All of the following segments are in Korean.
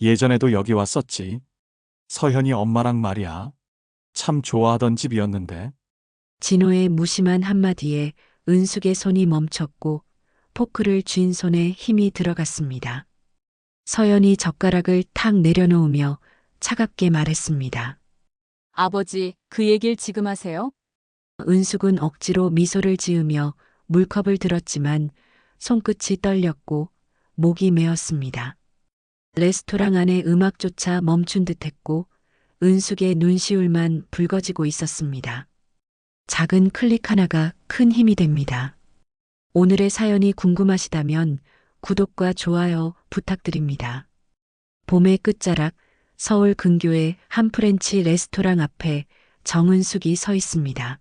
예전에도 여기 왔었지. 서현이 엄마랑 말이야. 참 좋아하던 집이었는데. 진호의 무심한 한마디에 은숙의 손이 멈췄고 포크를 쥔 손에 힘이 들어갔습니다. 서연이 젓가락을 탁 내려놓으며 차갑게 말했습니다. 아버지, 그 얘길 지금 하세요? 은숙은 억지로 미소를 지으며 물컵을 들었지만 손끝이 떨렸고 목이 메었습니다. 레스토랑 안에 음악조차 멈춘 듯했고 은숙의 눈시울만 붉어지고 있었습니다. 작은 클릭 하나가 큰 힘이 됩니다. 오늘의 사연이 궁금하시다면 구독과 좋아요 부탁드립니다. 봄의 끝자락 서울 근교의 한 프렌치 레스토랑 앞에 정은숙이 서 있습니다.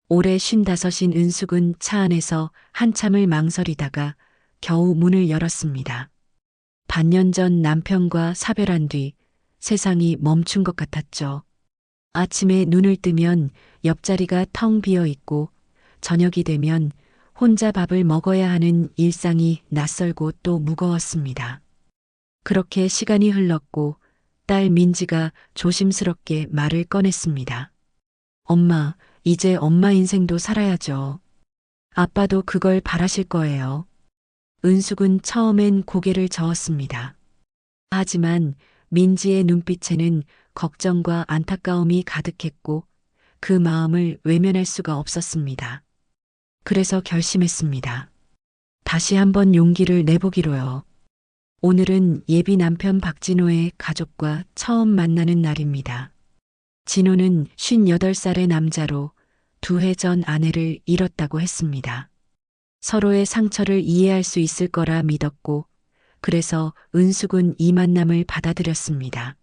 올해 55인 은숙은 차 안에서 한참을 망설이다가 겨우 문을 열었습니다. 반년 전 남편과 사별한 뒤 세상이 멈춘 것 같았죠. 아침에 눈을 뜨면 옆자리가 텅 비어 있고 저녁이 되면 혼자 밥을 먹어야 하는 일상이 낯설고 또 무거웠습니다. 그렇게 시간이 흘렀고 딸 민지가 조심스럽게 말을 꺼냈습니다. 엄마, 이제 엄마 인생도 살아야죠. 아빠도 그걸 바라실 거예요. 은숙은 처음엔 고개를 저었습니다. 하지만 민지의 눈빛에는 걱정과 안타까움이 가득했고 그 마음을 외면할 수가 없었습니다. 그래서 결심했습니다. 다시 한번 용기를 내보기로요. 오늘은 예비 남편 박진호의 가족과 처음 만나는 날입니다. 진호는 58살의 남자로 2해 전 아내를 잃었다고 했습니다. 서로의 상처를 이해할 수 있을 거라 믿었고 그래서 은숙은 이 만남을 받아들였습니다.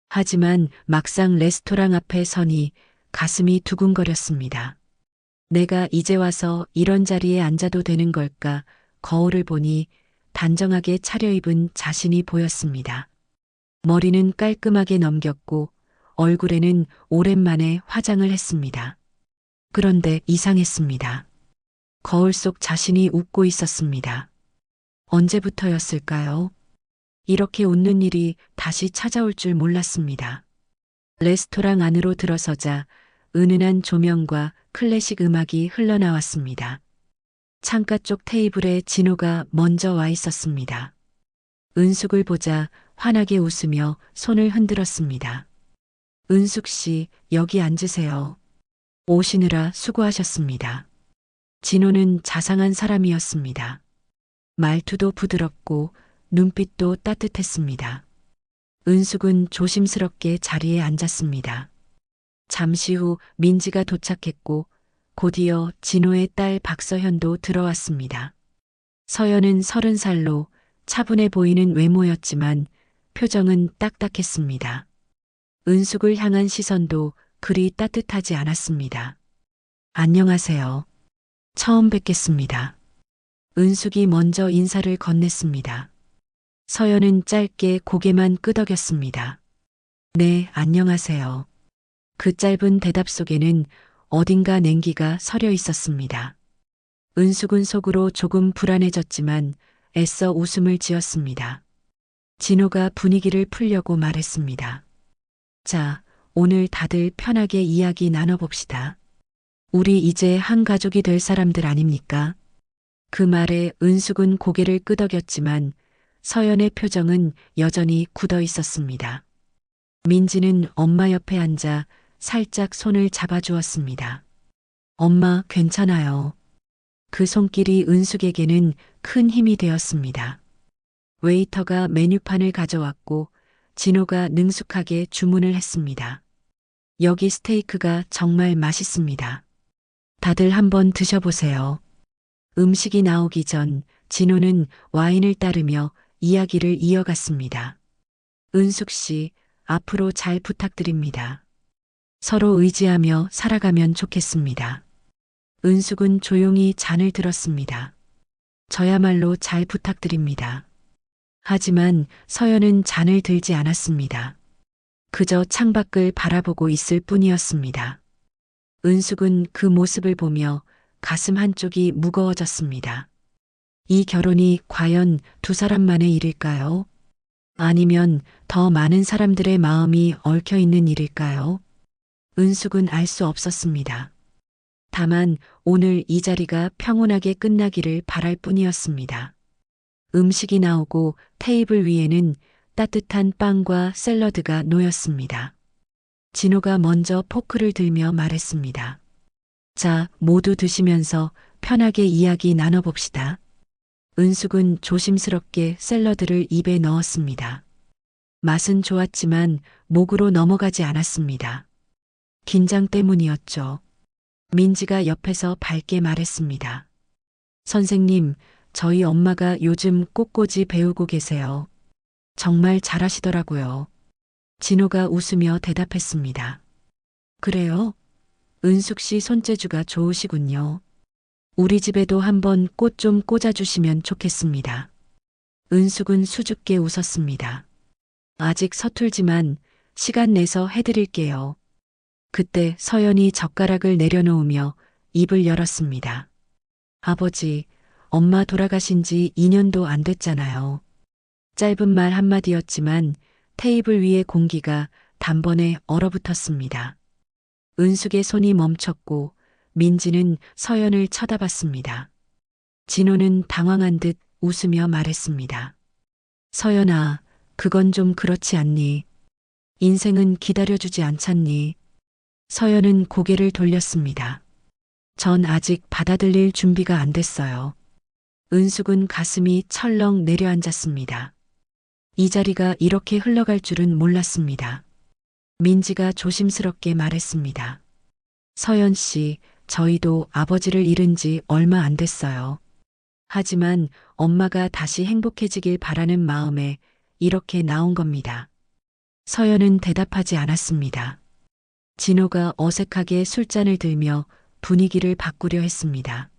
하지만 막상 레스토랑 앞에 서니 가슴이 두근거렸습니다. 내가 이제 와서 이런 자리에 앉아도 되는 걸까? 거울을 보니 단정하게 차려입은 자신이 보였습니다. 머리는 깔끔하게 넘겼고 얼굴에는 오랜만에 화장을 했습니다. 그런데 이상했습니다. 거울 속 자신이 웃고 있었습니다. 언제부터였을까요? 이렇게 웃는 일이 다시 찾아올 줄 몰랐습니다. 레스토랑 안으로 들어서자 은은한 조명과 클래식 음악이 흘러나왔습니다. 창가 쪽 테이블에 진호가 먼저 와 있었습니다. 은숙을 보자 환하게 웃으며 손을 흔들었습니다. 은숙 씨, 여기 앉으세요. 오시느라 수고하셨습니다. 진호는 자상한 사람이었습니다. 말투도 부드럽고 눈빛도 따뜻했습니다. 은숙은 조심스럽게 자리에 앉았습니다. 잠시 후 민지가 도착했고 곧이어 진호의 딸 박서현도 들어왔습니다. 서현은 30살로 차분해 보이는 외모였지만 표정은 딱딱했습니다. 은숙을 향한 시선도 그리 따뜻하지 않았습니다. 안녕하세요. 처음 뵙겠습니다. 은숙이 먼저 인사를 건넸습니다. 서연은 짧게 고개만 끄덕였습니다. 네, 안녕하세요. 그 짧은 대답 속에는 어딘가 냉기가 서려 있었습니다. 은숙은 속으로 조금 불안해졌지만 애써 웃음을 지었습니다. 진호가 분위기를 풀려고 말했습니다. 자, 오늘 다들 편하게 이야기 나눠봅시다. 우리 이제 한 가족이 될 사람들 아닙니까? 그 말에 은숙은 고개를 끄덕였지만 서연의 표정은 여전히 굳어 있었습니다. 민지는 엄마 옆에 앉아 살짝 손을 잡아주었습니다. 엄마, 괜찮아요. 그 손길이 은숙에게는 큰 힘이 되었습니다. 웨이터가 메뉴판을 가져왔고 진호가 능숙하게 주문을 했습니다. 여기 스테이크가 정말 맛있습니다. 다들 한번 드셔보세요. 음식이 나오기 전 진호는 와인을 따르며 이야기를 이어갔습니다. 은숙 씨, 앞으로 잘 부탁드립니다. 서로 의지하며 살아가면 좋겠습니다. 은숙은 조용히 잔을 들었습니다. 저야말로 잘 부탁드립니다. 하지만 서연은 잔을 들지 않았습니다. 그저 창밖을 바라보고 있을 뿐이었습니다. 은숙은 그 모습을 보며 가슴 한쪽이 무거워졌습니다. 이 결혼이 과연 두 사람만의 일일까요? 아니면 더 많은 사람들의 마음이 얽혀 있는 일일까요? 은숙은 알 수 없었습니다. 다만 오늘 이 자리가 평온하게 끝나기를 바랄 뿐이었습니다. 음식이 나오고 테이블 위에는 따뜻한 빵과 샐러드가 놓였습니다. 진호가 먼저 포크를 들며 말했습니다. 자, 모두 드시면서 편하게 이야기 나눠봅시다. 은숙은 조심스럽게 샐러드를 입에 넣었습니다. 맛은 좋았지만 목으로 넘어가지 않았습니다. 긴장 때문이었죠. 민지가 옆에서 밝게 말했습니다. 선생님, 저희 엄마가 요즘 꽃꽂이 배우고 계세요. 정말 잘하시더라고요. 진호가 웃으며 대답했습니다. 그래요? 은숙 씨 손재주가 좋으시군요. 우리 집에도 한번 꽃 좀 꽂아주시면 좋겠습니다. 은숙은 수줍게 웃었습니다. 아직 서툴지만 시간 내서 해드릴게요. 그때 서연이 젓가락을 내려놓으며 입을 열었습니다. 아버지, 엄마 돌아가신 지 2년도 안 됐잖아요. 짧은 말 한마디였지만 테이블 위의 공기가 단번에 얼어붙었습니다. 은숙의 손이 멈췄고 민지는 서연을 쳐다봤습니다. 진호는 당황한 듯 웃으며 말했습니다. 서연아, 그건 좀 그렇지 않니? 인생은 기다려주지 않잖니? 서연은 고개를 돌렸습니다. 전 아직 받아들일 준비가 안 됐어요. 은숙은 가슴이 철렁 내려앉았습니다. 이 자리가 이렇게 흘러갈 줄은 몰랐습니다. 민지가 조심스럽게 말했습니다. 서연 씨, 저희도 아버지를 잃은 지 얼마 안 됐어요. 하지만 엄마가 다시 행복해지길 바라는 마음에 이렇게 나온 겁니다. 서연은 대답하지 않았습니다. 진호가 어색하게 술잔을 들며 분위기를 바꾸려 했습니다.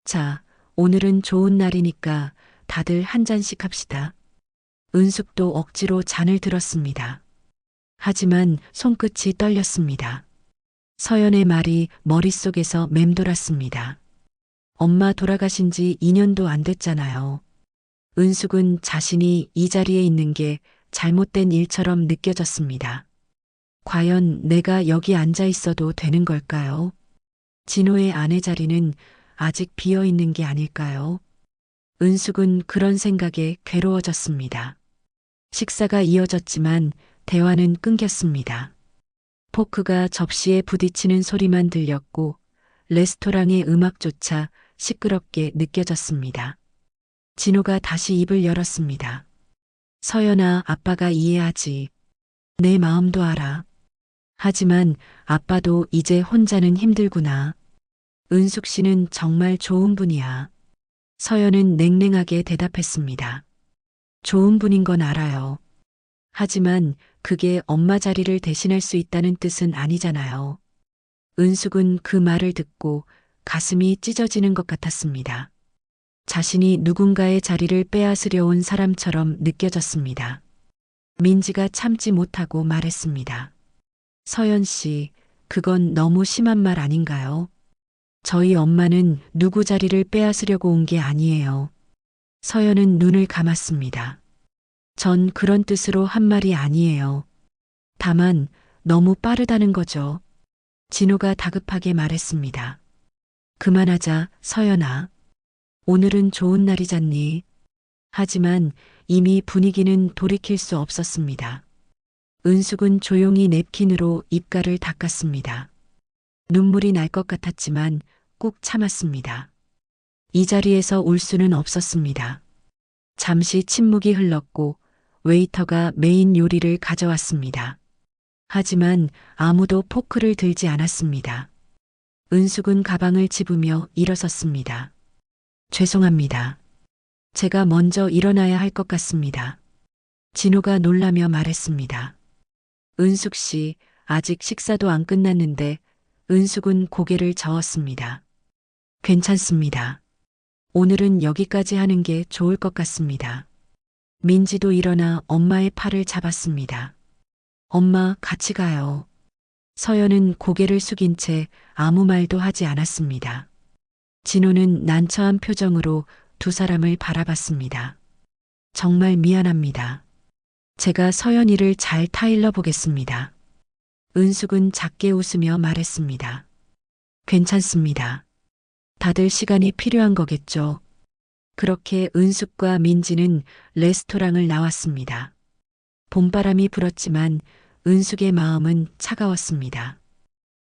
자, 오늘은 좋은 날이니까 다들 한 잔씩 합시다. 은숙도 억지로 잔을 들었습니다. 하지만 손끝이 떨렸습니다. 서연의 말이 머릿속에서 맴돌았습니다. 엄마 돌아가신 지 2년도 안 됐잖아요. 은숙은 자신이 이 자리에 있는 게 잘못된 일처럼 느껴졌습니다. 과연 내가 여기 앉아 있어도 되는 걸까요? 진호의 아내 자리는 아직 비어 있는 게 아닐까요? 은숙은 그런 생각에 괴로워졌습니다. 식사가 이어졌지만 대화는 끊겼습니다. 포크가 접시에 부딪히는 소리만 들렸고 레스토랑의 음악조차 시끄럽게 느껴졌습니다. 진호가 다시 입을 열었습니다. 서연아, 아빠가 이해하지. 내 마음도 알아. 하지만 아빠도 이제 혼자는 힘들구나. 은숙 씨는 정말 좋은 분이야. 서연은 냉랭하게 대답했습니다. 좋은 분인 건 알아요. 하지만 그게 엄마 자리를 대신할 수 있다는 뜻은 아니잖아요. 은숙은 그 말을 듣고 가슴이 찢어지는 것 같았습니다. 자신이 누군가의 자리를 빼앗으려 온 사람처럼 느껴졌습니다. 민지가 참지 못하고 말했습니다. 서연 씨, 그건 너무 심한 말 아닌가요? 저희 엄마는 누구 자리를 빼앗으려고 온 게 아니에요. 서연은 눈을 감았습니다. 전 그런 뜻으로 한 말이 아니에요. 다만 너무 빠르다는 거죠. 진호가 다급하게 말했습니다. 그만하자, 서연아. 오늘은 좋은 날이잖니. 하지만 이미 분위기는 돌이킬 수 없었습니다. 은숙은 조용히 냅킨으로 입가를 닦았습니다. 눈물이 날 것 같았지만 꾹 참았습니다. 이 자리에서 울 수는 없었습니다. 잠시 침묵이 흘렀고 웨이터가 메인 요리를 가져왔습니다. 하지만 아무도 포크를 들지 않았습니다. 은숙은 가방을 집으며 일어섰습니다. 죄송합니다. 제가 먼저 일어나야 할 것 같습니다. 진호가 놀라며 말했습니다. 은숙 씨, 아직 식사도 안 끝났는데. 은숙은 고개를 저었습니다. 괜찮습니다. 오늘은 여기까지 하는 게 좋을 것 같습니다. 민지도 일어나 엄마의 팔을 잡았습니다. 엄마, 같이 가요. 서연은 고개를 숙인 채 아무 말도 하지 않았습니다. 진호는 난처한 표정으로 두 사람을 바라봤습니다. 정말 미안합니다. 제가 서연이를 잘 타일러 보겠습니다. 은숙은 작게 웃으며 말했습니다. 괜찮습니다. 다들 시간이 필요한 거겠죠. 그렇게 은숙과 민지는 레스토랑을 나왔습니다. 봄바람이 불었지만 은숙의 마음은 차가웠습니다.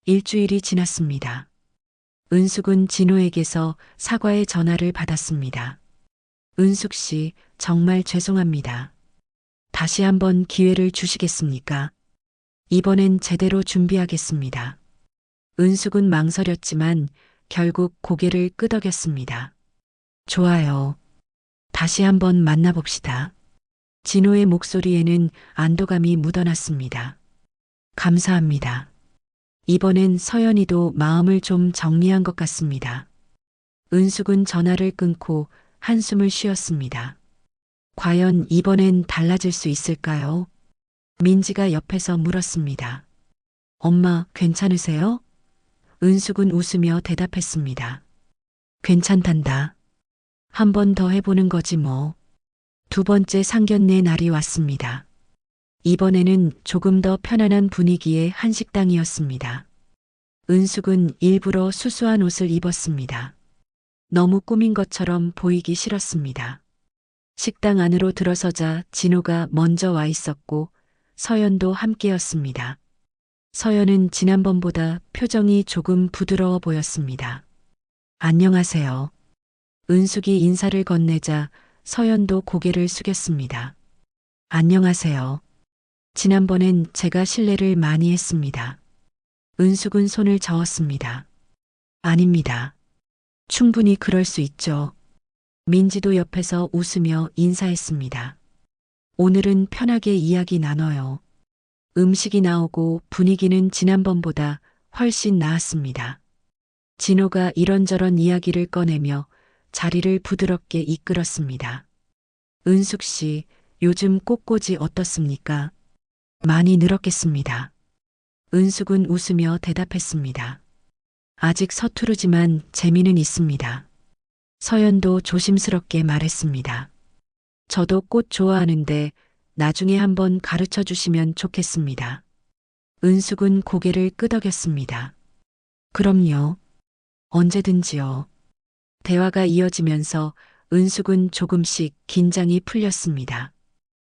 일주일이 지났습니다. 은숙은 진호에게서 사과의 전화를 받았습니다. 은숙 씨, 정말 죄송합니다. 다시 한번 기회를 주시겠습니까? 이번엔 제대로 준비하겠습니다. 은숙은 망설였지만 결국 고개를 끄덕였습니다. 좋아요. 다시 한번 만나봅시다. 진호의 목소리에는 안도감이 묻어났습니다. 감사합니다. 이번엔 서연이도 마음을 좀 정리한 것 같습니다. 은숙은 전화를 끊고 한숨을 쉬었습니다. 과연 이번엔 달라질 수 있을까요? 민지가 옆에서 물었습니다. 엄마, 괜찮으세요? 은숙은 웃으며 대답했습니다. 괜찮단다. 한 번 더 해보는 거지 뭐. 두 번째 상견례 날이 왔습니다. 이번에는 조금 더 편안한 분위기의 한식당이었습니다. 은숙은 일부러 수수한 옷을 입었습니다. 너무 꾸민 것처럼 보이기 싫었습니다. 식당 안으로 들어서자 진호가 먼저 와 있었고 서연도 함께였습니다. 서연은 지난번보다 표정이 조금 부드러워 보였습니다. 안녕하세요. 은숙이 인사를 건네자 서연도 고개를 숙였습니다. 안녕하세요. 지난번엔 제가 실례를 많이 했습니다. 은숙은 손을 저었습니다. 아닙니다. 충분히 그럴 수 있죠. 민지도 옆에서 웃으며 인사했습니다. 오늘은 편하게 이야기 나눠요. 음식이 나오고 분위기는 지난번보다 훨씬 나았습니다. 진호가 이런저런 이야기를 꺼내며 자리를 부드럽게 이끌었습니다. 은숙 씨, 요즘 꽃꽂이 어떻습니까? 많이 늘었겠습니다. 은숙은 웃으며 대답했습니다. 아직 서투르지만 재미는 있습니다. 서연도 조심스럽게 말했습니다. 저도 꽃 좋아하는데 나중에 한번 가르쳐 주시면 좋겠습니다. 은숙은 고개를 끄덕였습니다. 그럼요. 언제든지요. 대화가 이어지면서 은숙은 조금씩 긴장이 풀렸습니다.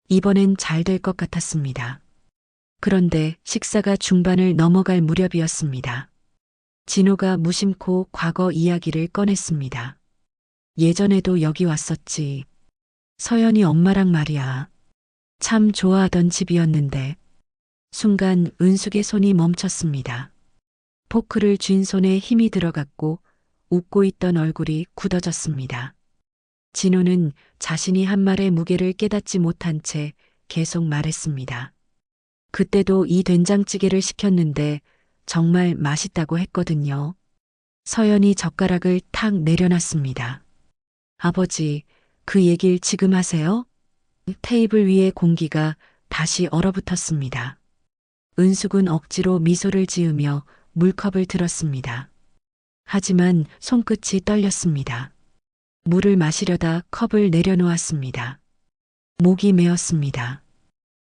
이번엔 잘 될 것 같았습니다. 그런데 식사가 중반을 넘어갈 무렵이었습니다. 진호가 무심코 과거 이야기를 꺼냈습니다. 예전에도 여기 왔었지. 서연이 엄마랑 말이야. 참 좋아하던 집이었는데. 순간 은숙의 손이 멈췄습니다. 포크를 쥔 손에 힘이 들어갔고 웃고 있던 얼굴이 굳어졌습니다. 진호는 자신이 한 말의 무게를 깨닫지 못한 채 계속 말했습니다. 그때도 이 된장찌개를 시켰는데 정말 맛있다고 했거든요. 서연이 젓가락을 탁 내려놨습니다. 아버지, 그 얘길 지금 하세요? 테이블 위의 공기가 다시 얼어붙었습니다. 은숙은 억지로 미소를 지으며 물컵을 들었습니다. 하지만 손끝이 떨렸습니다. 물을 마시려다 컵을 내려놓았습니다. 목이 메었습니다.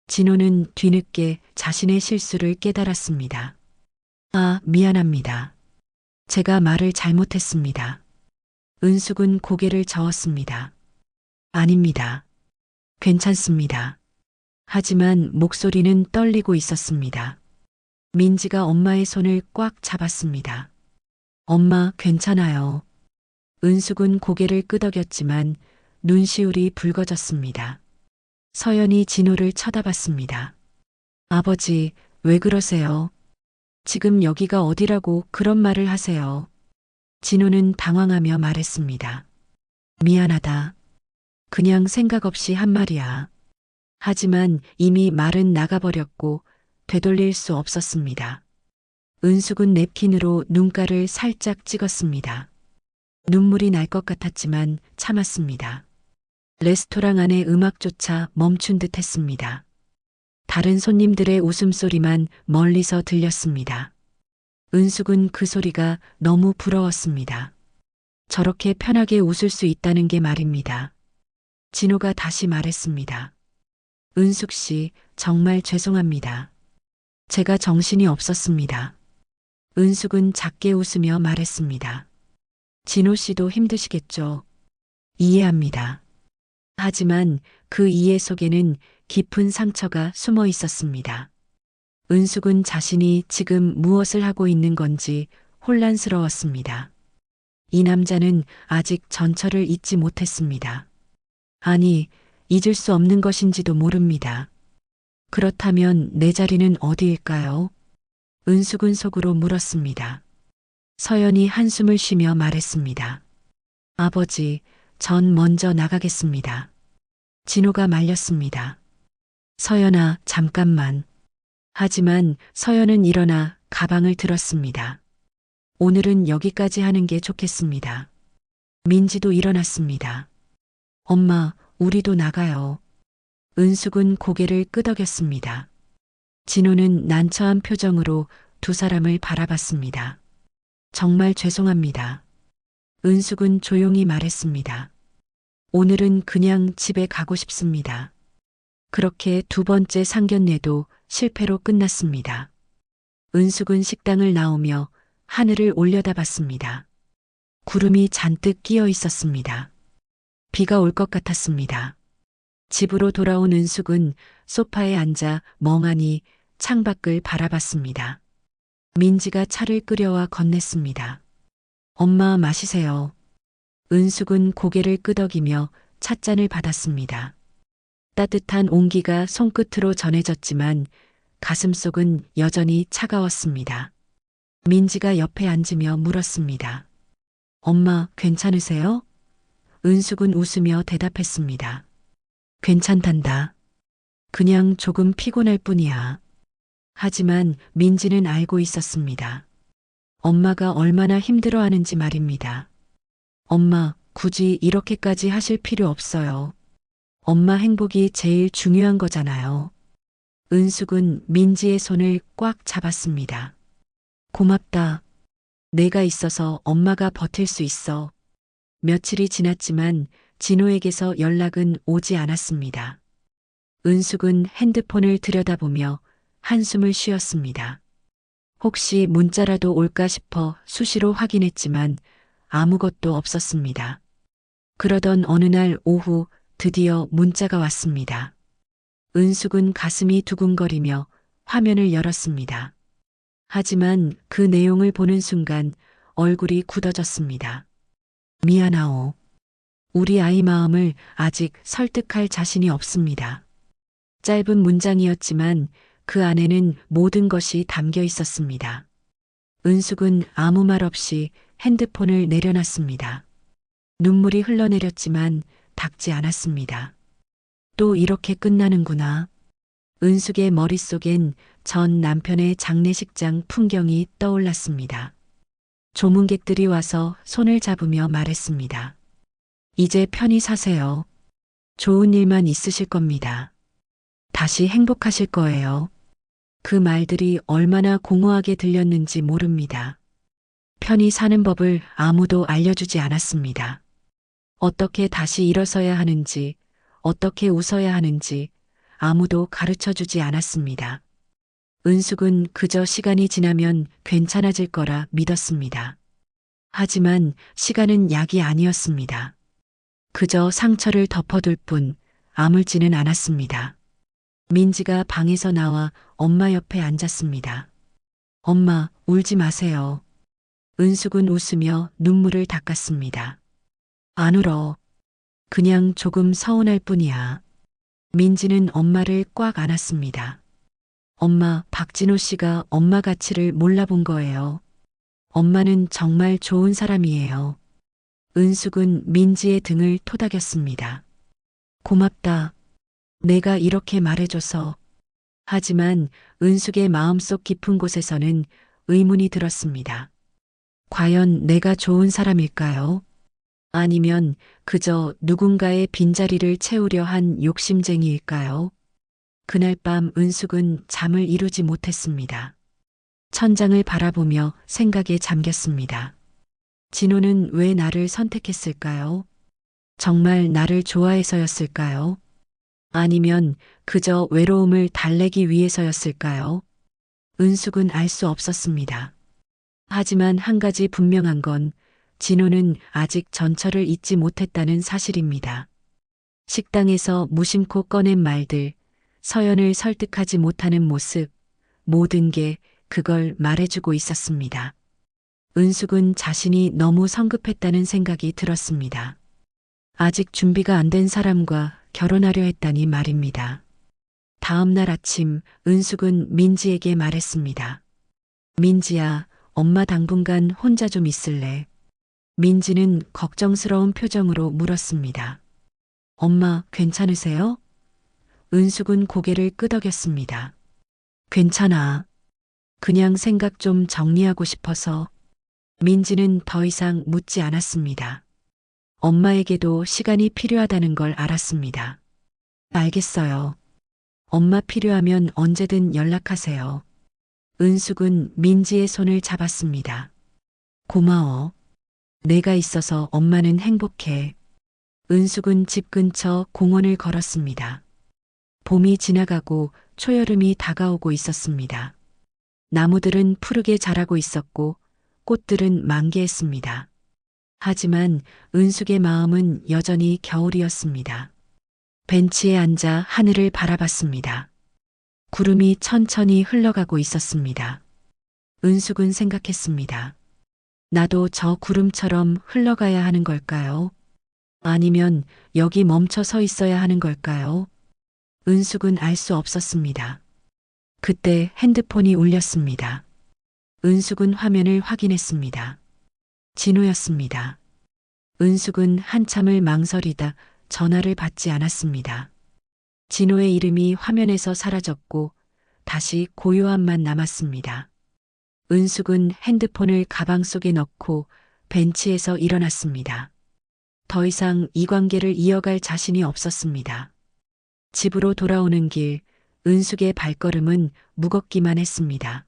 진호는 뒤늦게 자신의 실수를 깨달았습니다. 아, 미안합니다. 제가 말을 잘못했습니다. 은숙은 고개를 저었습니다. 아닙니다. 괜찮습니다. 하지만 목소리는 떨리고 있었습니다. 민지가 엄마의 손을 꽉 잡았습니다. 엄마, 괜찮아요. 은숙은 고개를 끄덕였지만 눈시울이 붉어졌습니다. 서연이 진호를 쳐다봤습니다. 아버지, 왜 그러세요? 지금 여기가 어디라고 그런 말을 하세요? 진호는 당황하며 말했습니다. 미안하다. 그냥 생각 없이 한 말이야. 하지만 이미 말은 나가버렸고 되돌릴 수 없었습니다. 은숙은 냅킨으로 눈가를 살짝 찍었습니다. 눈물이 날 것 같았지만 참았습니다. 레스토랑 안의 음악조차 멈춘 듯 했습니다. 다른 손님들의 웃음소리만 멀리서 들렸습니다. 은숙은 그 소리가 너무 부러웠습니다. 저렇게 편하게 웃을 수 있다는 게 말입니다. 진호가 다시 말했습니다. 은숙 씨, 정말 죄송합니다. 제가 정신이 없었습니다. 은숙은 작게 웃으며 말했습니다. 진호 씨도 힘드시겠죠. 이해합니다. 하지만 그 이해 속에는 깊은 상처가 숨어 있었습니다. 은숙은 자신이 지금 무엇을 하고 있는 건지 혼란스러웠습니다. 이 남자는 아직 전철을 잊지 못했습니다. 아니, 잊을 수 없는 것인지도 모릅니다. 그렇다면 내 자리는 어디일까요? 은숙은 속으로 물었습니다. 서연이 한숨을 쉬며 말했습니다. 아버지, 전 먼저 나가겠습니다. 진호가 말렸습니다. 서연아, 잠깐만. 하지만 서연은 일어나 가방을 들었습니다. 오늘은 여기까지 하는 게 좋겠습니다. 민지도 일어났습니다. 엄마, 우리도 나가요. 은숙은 고개를 끄덕였습니다. 진호는 난처한 표정으로 두 사람을 바라봤습니다. 정말 죄송합니다. 은숙은 조용히 말했습니다. 오늘은 그냥 집에 가고 싶습니다. 그렇게 두 번째 상견례도 실패로 끝났습니다. 은숙은 식당을 나오며 하늘을 올려다봤습니다. 구름이 잔뜩 끼어 있었습니다. 비가 올 것 같았습니다. 집으로 돌아온 은숙은 소파에 앉아 멍하니 창밖을 바라봤습니다. 민지가 차를 끓여와 건넸습니다. 엄마 마시세요. 은숙은 고개를 끄덕이며 찻잔을 받았습니다. 따뜻한 온기가 손끝으로 전해졌지만 가슴속은 여전히 차가웠습니다. 민지가 옆에 앉으며 물었습니다. 엄마 괜찮으세요? 은숙은 웃으며 대답했습니다. 괜찮단다. 그냥 조금 피곤할 뿐이야. 하지만 민지는 알고 있었습니다. 엄마가 얼마나 힘들어하는지 말입니다. 엄마, 굳이 이렇게까지 하실 필요 없어요. 엄마 행복이 제일 중요한 거잖아요. 은숙은 민지의 손을 꽉 잡았습니다. 고맙다. 내가 있어서 엄마가 버틸 수 있어. 며칠이 지났지만 진호에게서 연락은 오지 않았습니다. 은숙은 핸드폰을 들여다보며 한숨을 쉬었습니다. 혹시 문자라도 올까 싶어 수시로 확인했지만 아무것도 없었습니다. 그러던 어느 날 오후 드디어 문자가 왔습니다. 은숙은 가슴이 두근거리며 화면을 열었습니다. 하지만 그 내용을 보는 순간 얼굴이 굳어졌습니다. 미안하오. 우리 아이 마음을 아직 설득할 자신이 없습니다. 짧은 문장이었지만 그 안에는 모든 것이 담겨 있었습니다. 은숙은 아무 말 없이 핸드폰을 내려놨습니다. 눈물이 흘러내렸지만 닦지 않았습니다. 또 이렇게 끝나는구나. 은숙의 머릿속엔 전 남편의 장례식장 풍경이 떠올랐습니다. 조문객들이 와서 손을 잡으며 말했습니다. 이제 편히 사세요. 좋은 일만 있으실 겁니다. 다시 행복하실 거예요. 그 말들이 얼마나 공허하게 들렸는지 모릅니다. 편히 사는 법을 아무도 알려주지 않았습니다. 어떻게 다시 일어서야 하는지, 어떻게 웃어야 하는지 아무도 가르쳐 주지 않았습니다. 은숙은 그저 시간이 지나면 괜찮아질 거라 믿었습니다. 하지만 시간은 약이 아니었습니다. 그저 상처를 덮어둘 뿐 아물지는 않았습니다. 민지가 방에서 나와 엄마 옆에 앉았습니다. 엄마, 울지 마세요. 은숙은 웃으며 눈물을 닦았습니다. 안 울어. 그냥 조금 서운할 뿐이야. 민지는 엄마를 꽉 안았습니다. 엄마, 박진호 씨가 엄마 가치를 몰라본 거예요. 엄마는 정말 좋은 사람이에요. 은숙은 민지의 등을 토닥였습니다. 고맙다. 내가 이렇게 말해줘서. 하지만 은숙의 마음속 깊은 곳에서는 의문이 들었습니다. 과연 내가 좋은 사람일까요? 아니면 그저 누군가의 빈자리를 채우려 한 욕심쟁이일까요? 그날 밤 은숙은 잠을 이루지 못했습니다. 천장을 바라보며 생각에 잠겼습니다. 진호는 왜 나를 선택했을까요? 정말 나를 좋아해서였을까요? 아니면 그저 외로움을 달래기 위해서였을까요? 은숙은 알 수 없었습니다. 하지만 한 가지 분명한 건 진호는 아직 전철을 잊지 못했다는 사실입니다. 식당에서 무심코 꺼낸 말들, 서연을 설득하지 못하는 모습, 모든 게 그걸 말해주고 있었습니다. 은숙은 자신이 너무 성급했다는 생각이 들었습니다. 아직 준비가 안 된 사람과 결혼하려 했다니 말입니다. 다음 날 아침 은숙은 민지에게 말했습니다. 민지야, 엄마 당분간 혼자 좀 있을래? 민지는 걱정스러운 표정으로 물었습니다. 엄마, 괜찮으세요? 은숙은 고개를 끄덕였습니다. 괜찮아. 그냥 생각 좀 정리하고 싶어서. 민지는 더 이상 묻지 않았습니다. 엄마에게도 시간이 필요하다는 걸 알았습니다. 알겠어요. 엄마 필요하면 언제든 연락하세요. 은숙은 민지의 손을 잡았습니다. 고마워. 내가 있어서 엄마는 행복해. 은숙은 집 근처 공원을 걸었습니다. 봄이 지나가고 초여름이 다가오고 있었습니다. 나무들은 푸르게 자라고 있었고 꽃들은 만개했습니다. 하지만 은숙의 마음은 여전히 겨울이었습니다. 벤치에 앉아 하늘을 바라봤습니다. 구름이 천천히 흘러가고 있었습니다. 은숙은 생각했습니다. 나도 저 구름처럼 흘러가야 하는 걸까요? 아니면 여기 멈춰 서 있어야 하는 걸까요? 은숙은 알 수 없었습니다. 그때 핸드폰이 울렸습니다. 은숙은 화면을 확인했습니다. 진호였습니다. 은숙은 한참을 망설이다 전화를 받지 않았습니다. 진호의 이름이 화면에서 사라졌고 다시 고요함만 남았습니다. 은숙은 핸드폰을 가방 속에 넣고 벤치에서 일어났습니다. 더 이상 이 관계를 이어갈 자신이 없었습니다. 집으로 돌아오는 길, 은숙의 발걸음은 무겁기만 했습니다.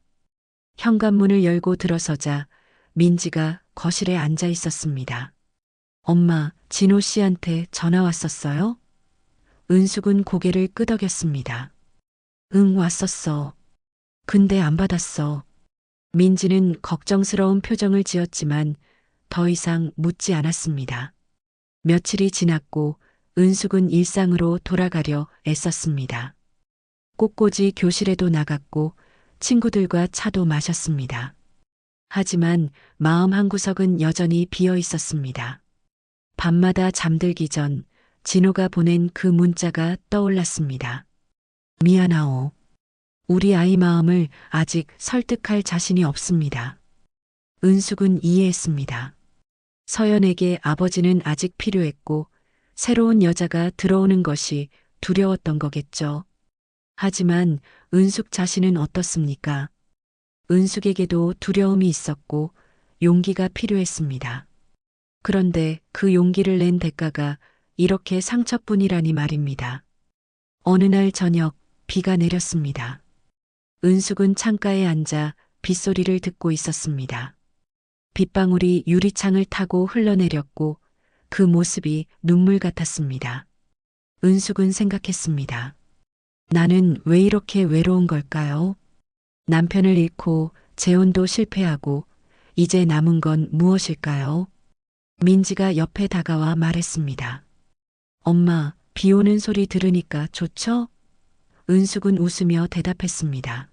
현관문을 열고 들어서자 민지가 거실에 앉아 있었습니다. 엄마, 진호 씨한테 전화 왔었어요? 은숙은 고개를 끄덕였습니다. 응, 왔었어. 근데 안 받았어. 민지는 걱정스러운 표정을 지었지만 더 이상 묻지 않았습니다. 며칠이 지났고 은숙은 일상으로 돌아가려 애썼습니다. 꽃꽂이 교실에도 나갔고 친구들과 차도 마셨습니다. 하지만 마음 한구석은 여전히 비어 있었습니다. 밤마다 잠들기 전 진호가 보낸 그 문자가 떠올랐습니다. 미안하오. 우리 아이 마음을 아직 설득할 자신이 없습니다. 은숙은 이해했습니다. 서연에게 아버지는 아직 필요했고 새로운 여자가 들어오는 것이 두려웠던 거겠죠. 하지만 은숙 자신은 어떻습니까? 은숙에게도 두려움이 있었고 용기가 필요했습니다. 그런데 그 용기를 낸 대가가 이렇게 상처뿐이라니 말입니다. 어느 날 저녁 비가 내렸습니다. 은숙은 창가에 앉아 빗소리를 듣고 있었습니다. 빗방울이 유리창을 타고 흘러내렸고 그 모습이 눈물 같았습니다. 은숙은 생각했습니다. 나는 왜 이렇게 외로운 걸까요? 남편을 잃고 재혼도 실패하고 이제 남은 건 무엇일까요? 민지가 옆에 다가와 말했습니다. 엄마, 비 오는 소리 들으니까 좋죠? 은숙은 웃으며 대답했습니다.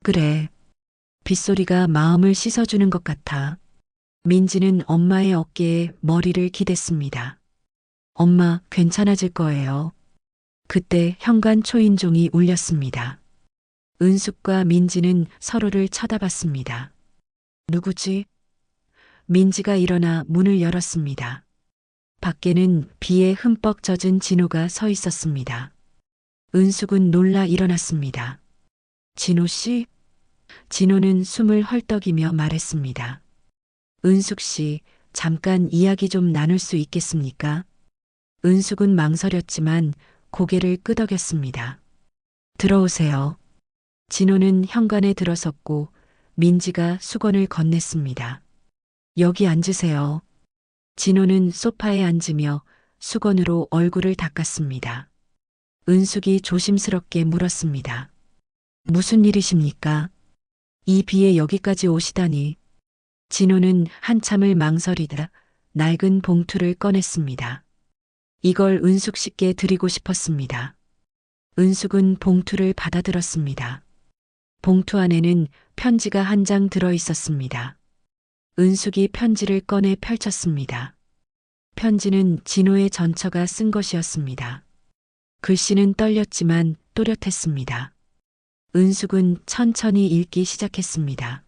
그래. 빗소리가 마음을 씻어주는 것 같아. 민지는 엄마의 어깨에 머리를 기댔습니다. 엄마, 괜찮아질 거예요. 그때 현관 초인종이 울렸습니다. 은숙과 민지는 서로를 쳐다봤습니다. 누구지? 민지가 일어나 문을 열었습니다. 밖에는 비에 흠뻑 젖은 진호가 서 있었습니다. 은숙은 놀라 일어났습니다. 진호 씨? 진호는 숨을 헐떡이며 말했습니다. 은숙 씨, 잠깐 이야기 좀 나눌 수 있겠습니까? 은숙은 망설였지만 고개를 끄덕였습니다. 들어오세요. 진호는 현관에 들어섰고 민지가 수건을 건넸습니다. 여기 앉으세요. 진호는 소파에 앉으며 수건으로 얼굴을 닦았습니다. 은숙이 조심스럽게 물었습니다. 무슨 일이십니까? 이 비에 여기까지 오시다니. 진호는 한참을 망설이다 낡은 봉투를 꺼냈습니다. 이걸 은숙 씨께 드리고 싶었습니다. 은숙은 봉투를 받아들었습니다. 봉투 안에는 편지가 한 장 들어 있었습니다. 은숙이 편지를 꺼내 펼쳤습니다. 편지는 진호의 전처가 쓴 것이었습니다. 글씨는 떨렸지만 또렷했습니다. 은숙은 천천히 읽기 시작했습니다.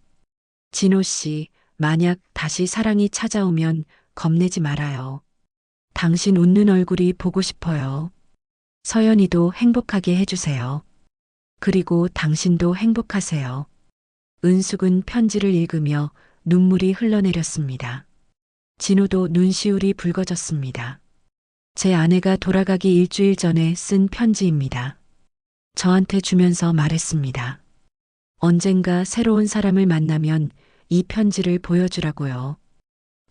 진호 씨, 만약 다시 사랑이 찾아오면 겁내지 말아요. 당신 웃는 얼굴이 보고 싶어요. 서연이도 행복하게 해주세요. 그리고 당신도 행복하세요. 은숙은 편지를 읽으며 눈물이 흘러내렸습니다. 진호도 눈시울이 붉어졌습니다. 제 아내가 돌아가기 일주일 전에 쓴 편지입니다. 저한테 주면서 말했습니다. 언젠가 새로운 사람을 만나면 이 편지를 보여주라고요.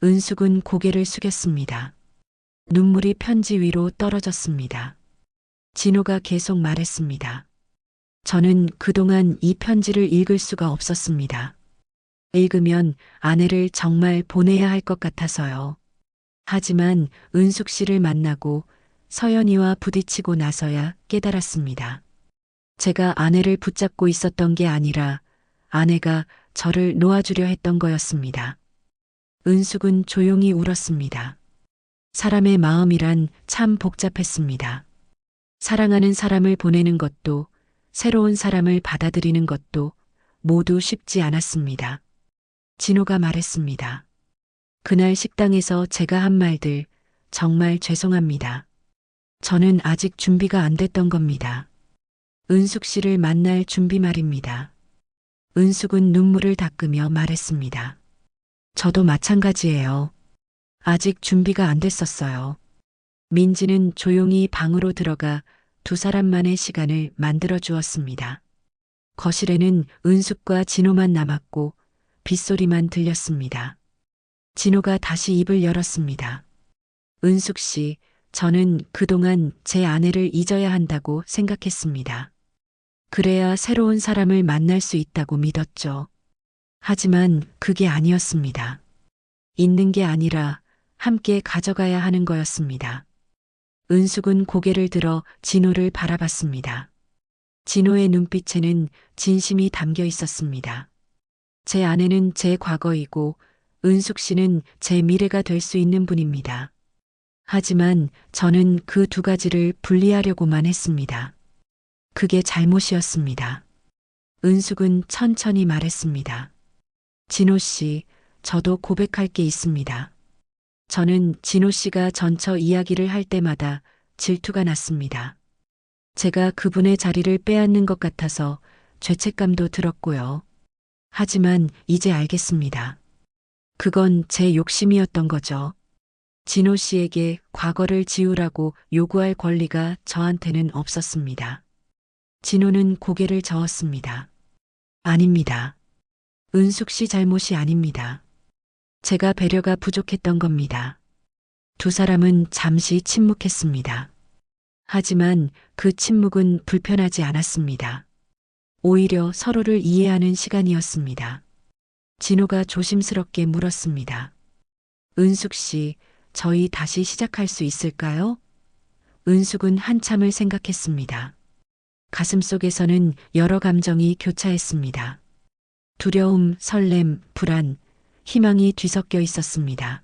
은숙은 고개를 숙였습니다. 눈물이 편지 위로 떨어졌습니다. 진호가 계속 말했습니다. 저는 그동안 이 편지를 읽을 수가 없었습니다. 읽으면 아내를 정말 보내야 할 것 같아서요. 하지만 은숙 씨를 만나고 서연이와 부딪히고 나서야 깨달았습니다. 제가 아내를 붙잡고 있었던 게 아니라 아내가 저를 놓아주려 했던 거였습니다. 은숙은 조용히 울었습니다. 사람의 마음이란 참 복잡했습니다. 사랑하는 사람을 보내는 것도 새로운 사람을 받아들이는 것도 모두 쉽지 않았습니다. 진호가 말했습니다. 그날 식당에서 제가 한 말들 정말 죄송합니다. 저는 아직 준비가 안 됐던 겁니다. 은숙 씨를 만날 준비 말입니다. 은숙은 눈물을 닦으며 말했습니다. 저도 마찬가지예요. 아직 준비가 안 됐었어요. 민지는 조용히 방으로 들어가 두 사람만의 시간을 만들어 주었습니다. 거실에는 은숙과 진호만 남았고 빗소리만 들렸습니다. 진호가 다시 입을 열었습니다. 은숙 씨, 저는 그동안 제 아내를 잊어야 한다고 생각했습니다. 그래야 새로운 사람을 만날 수 있다고 믿었죠. 하지만 그게 아니었습니다. 있는 게 아니라 함께 가져가야 하는 거였습니다. 은숙은 고개를 들어 진호를 바라봤습니다. 진호의 눈빛에는 진심이 담겨 있었습니다. 제 아내는 제 과거이고 은숙 씨는 제 미래가 될 수 있는 분입니다. 하지만 저는 그 두 가지를 분리하려고만 했습니다. 그게 잘못이었습니다. 은숙은 천천히 말했습니다. 진호 씨, 저도 고백할 게 있습니다. 저는 진호 씨가 전처 이야기를 할 때마다 질투가 났습니다. 제가 그분의 자리를 빼앗는 것 같아서 죄책감도 들었고요. 하지만 이제 알겠습니다. 그건 제 욕심이었던 거죠. 진호 씨에게 과거를 지우라고 요구할 권리가 저한테는 없었습니다. 진호는 고개를 저었습니다. 아닙니다. 은숙 씨 잘못이 아닙니다. 제가 배려가 부족했던 겁니다. 두 사람은 잠시 침묵했습니다. 하지만 그 침묵은 불편하지 않았습니다. 오히려 서로를 이해하는 시간이었습니다. 진호가 조심스럽게 물었습니다. 은숙 씨, 저희 다시 시작할 수 있을까요? 은숙은 한참을 생각했습니다. 가슴속에서는 여러 감정이 교차했습니다. 두려움, 설렘, 불안, 희망이 뒤섞여 있었습니다.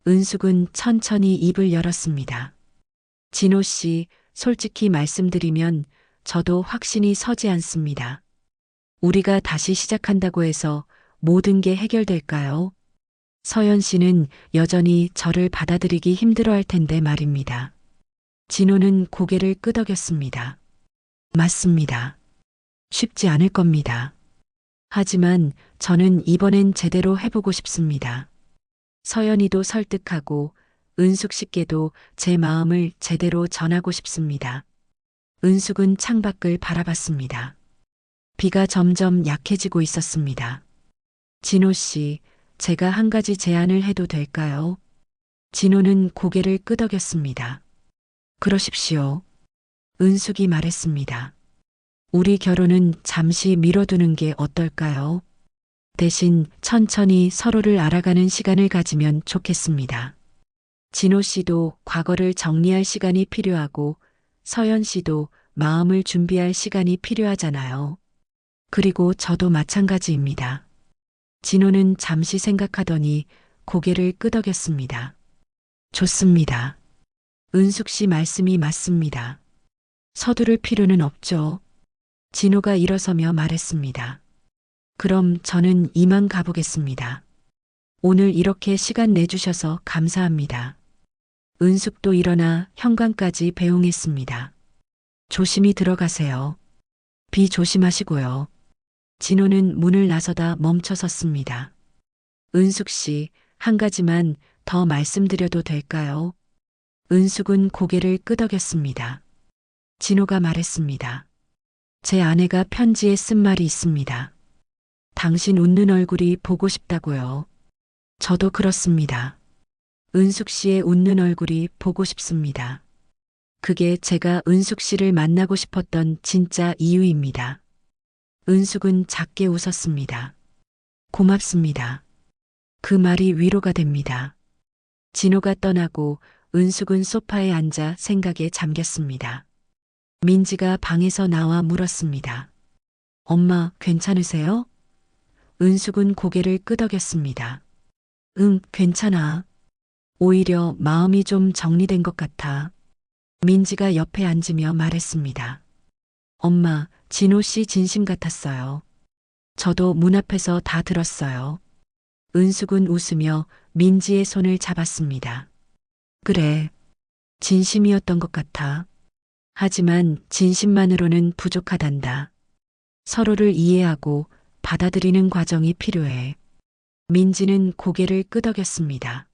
은숙은 천천히 입을 열었습니다. 진호 씨, 솔직히 말씀드리면 저도 확신이 서지 않습니다. 우리가 다시 시작한다고 해서 모든 게 해결될까요? 서연 씨는 여전히 저를 받아들이기 힘들어할 텐데 말입니다. 진호는 고개를 끄덕였습니다. 맞습니다. 쉽지 않을 겁니다. 하지만 저는 이번엔 제대로 해보고 싶습니다. 서연이도 설득하고 은숙 씨께도 제 마음을 제대로 전하고 싶습니다. 은숙은 창밖을 바라봤습니다. 비가 점점 약해지고 있었습니다. 진호 씨, 제가 한 가지 제안을 해도 될까요? 진호는 고개를 끄덕였습니다. 그러십시오. 은숙이 말했습니다. 우리 결혼은 잠시 미뤄두는 게 어떨까요? 대신 천천히 서로를 알아가는 시간을 가지면 좋겠습니다. 진호 씨도 과거를 정리할 시간이 필요하고 서연 씨도 마음을 준비할 시간이 필요하잖아요. 그리고 저도 마찬가지입니다. 진호는 잠시 생각하더니 고개를 끄덕였습니다. 좋습니다. 은숙 씨 말씀이 맞습니다. 서두를 필요는 없죠. 진호가 일어서며 말했습니다. 그럼 저는 이만 가보겠습니다. 오늘 이렇게 시간 내주셔서 감사합니다. 은숙도 일어나 현관까지 배웅했습니다. 조심히 들어가세요. 비 조심하시고요. 진호는 문을 나서다 멈춰섰습니다. 은숙 씨, 한 가지만 더 말씀드려도 될까요? 은숙은 고개를 끄덕였습니다. 진호가 말했습니다. 제 아내가 편지에 쓴 말이 있습니다. 당신 웃는 얼굴이 보고 싶다고요. 저도 그렇습니다. 은숙 씨의 웃는 얼굴이 보고 싶습니다. 그게 제가 은숙 씨를 만나고 싶었던 진짜 이유입니다. 은숙은 작게 웃었습니다. 고맙습니다. 그 말이 위로가 됩니다. 진호가 떠나고 은숙은 소파에 앉아 생각에 잠겼습니다. 민지가 방에서 나와 물었습니다. 엄마, 괜찮으세요? 은숙은 고개를 끄덕였습니다. 응, 괜찮아. 오히려 마음이 좀 정리된 것 같아. 민지가 옆에 앉으며 말했습니다. 엄마, 진호 씨 진심 같았어요. 저도 문 앞에서 다 들었어요. 은숙은 웃으며 민지의 손을 잡았습니다. 그래, 진심이었던 것 같아. 하지만 진심만으로는 부족하단다. 서로를 이해하고 받아들이는 과정이 필요해. 민지는 고개를 끄덕였습니다.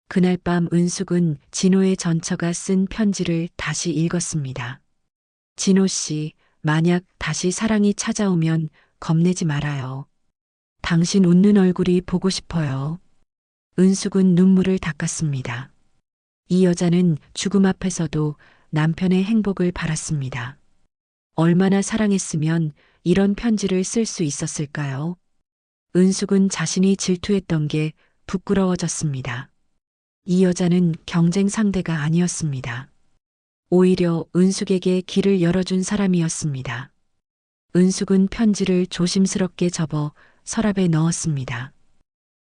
그날 밤 은숙은 진호의 전처가 쓴 편지를 다시 읽었습니다. 진호 씨, 만약 다시 사랑이 찾아오면 겁내지 말아요. 당신 웃는 얼굴이 보고 싶어요. 은숙은 눈물을 닦았습니다. 이 여자는 죽음 앞에서도 남편의 행복을 바랐습니다. 얼마나 사랑했으면 이런 편지를 쓸 수 있었을까요? 은숙은 자신이 질투했던 게 부끄러워졌습니다. 이 여자는 경쟁 상대가 아니었습니다. 오히려 은숙에게 길을 열어준 사람이었습니다. 은숙은 편지를 조심스럽게 접어 서랍에 넣었습니다.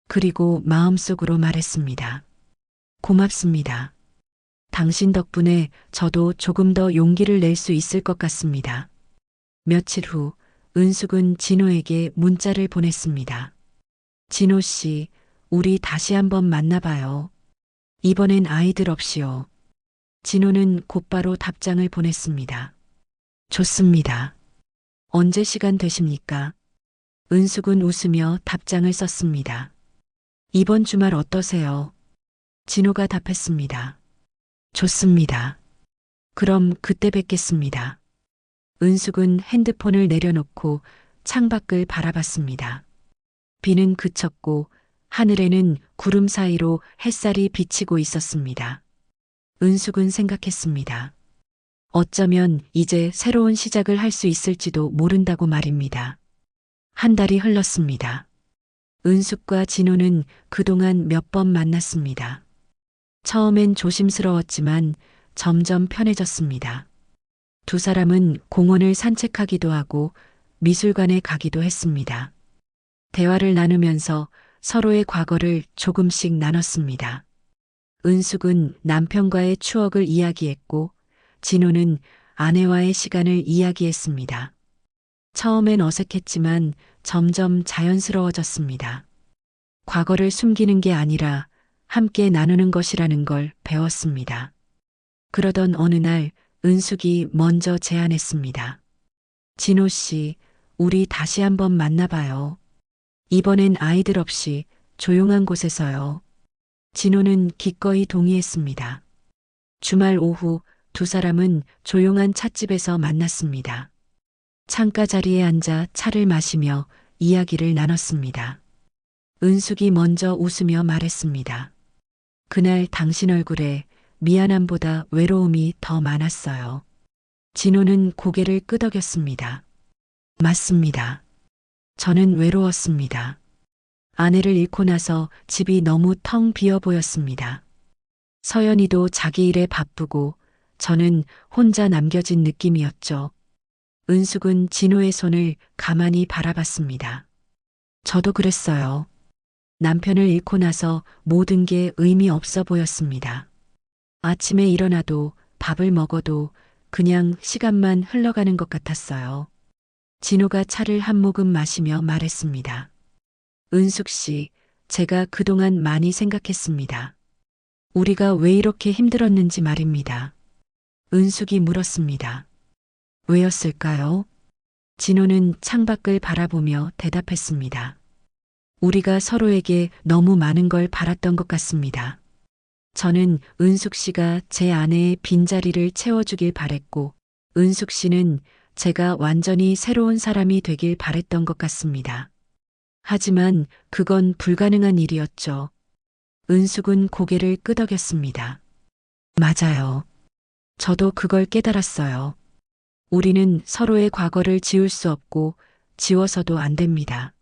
그리고 마음속으로 말했습니다. 고맙습니다. 당신 덕분에 저도 조금 더 용기를 낼 수 있을 것 같습니다. 며칠 후 은숙은 진호에게 문자를 보냈습니다. 진호 씨, 우리 다시 한번 만나봐요. 이번엔 아이들 없이요. 진호는 곧바로 답장을 보냈습니다. 좋습니다. 언제 시간 되십니까? 은숙은 웃으며 답장을 썼습니다. 이번 주말 어떠세요? 진호가 답했습니다. 좋습니다. 그럼 그때 뵙겠습니다. 은숙은 핸드폰을 내려놓고 창밖을 바라봤습니다. 비는 그쳤고 하늘에는 구름 사이로 햇살이 비치고 있었습니다. 은숙은 생각했습니다. 어쩌면 이제 새로운 시작을 할 수 있을지도 모른다고 말입니다. 한 달이 흘렀습니다. 은숙과 진호는 그동안 몇 번 만났습니다. 처음엔 조심스러웠지만 점점 편해졌습니다. 두 사람은 공원을 산책하기도 하고 미술관에 가기도 했습니다. 대화를 나누면서 서로의 과거를 조금씩 나눴습니다. 은숙은 남편과의 추억을 이야기했고 진호는 아내와의 시간을 이야기했습니다. 처음엔 어색했지만 점점 자연스러워졌습니다. 과거를 숨기는 게 아니라 함께 나누는 것이라는 걸 배웠습니다. 그러던 어느 날 은숙이 먼저 제안했습니다. 진호 씨, 우리 다시 한번 만나봐요. 이번엔 아이들 없이 조용한 곳에서요. 진호는 기꺼이 동의했습니다. 주말 오후 두 사람은 조용한 찻집에서 만났습니다. 창가 자리에 앉아 차를 마시며 이야기를 나눴습니다. 은숙이 먼저 웃으며 말했습니다. 그날 당신 얼굴에 미안함보다 외로움이 더 많았어요. 진호는 고개를 끄덕였습니다. 맞습니다. 저는 외로웠습니다. 아내를 잃고 나서 집이 너무 텅 비어 보였습니다. 서연이도 자기 일에 바쁘고 저는 혼자 남겨진 느낌이었죠. 은숙은 진호의 손을 가만히 바라봤습니다. 저도 그랬어요. 남편을 잃고 나서 모든 게 의미 없어 보였습니다. 아침에 일어나도 밥을 먹어도 그냥 시간만 흘러가는 것 같았어요. 진호가 차를 한 모금 마시며 말했습니다. 은숙 씨, 제가 그동안 많이 생각했습니다. 우리가 왜 이렇게 힘들었는지 말입니다. 은숙이 물었습니다. 왜였을까요? 진호는 창밖을 바라보며 대답했습니다. 우리가 서로에게 너무 많은 걸 바랐던 것 같습니다. 저는 은숙 씨가 제 아내의 빈자리를 채워주길 바랬고, 은숙 씨는 제가 완전히 새로운 사람이 되길 바랬던 것 같습니다. 하지만 그건 불가능한 일이었죠. 은숙은 고개를 끄덕였습니다. 맞아요. 저도 그걸 깨달았어요. 우리는 서로의 과거를 지울 수 없고 지워서도 안 됩니다.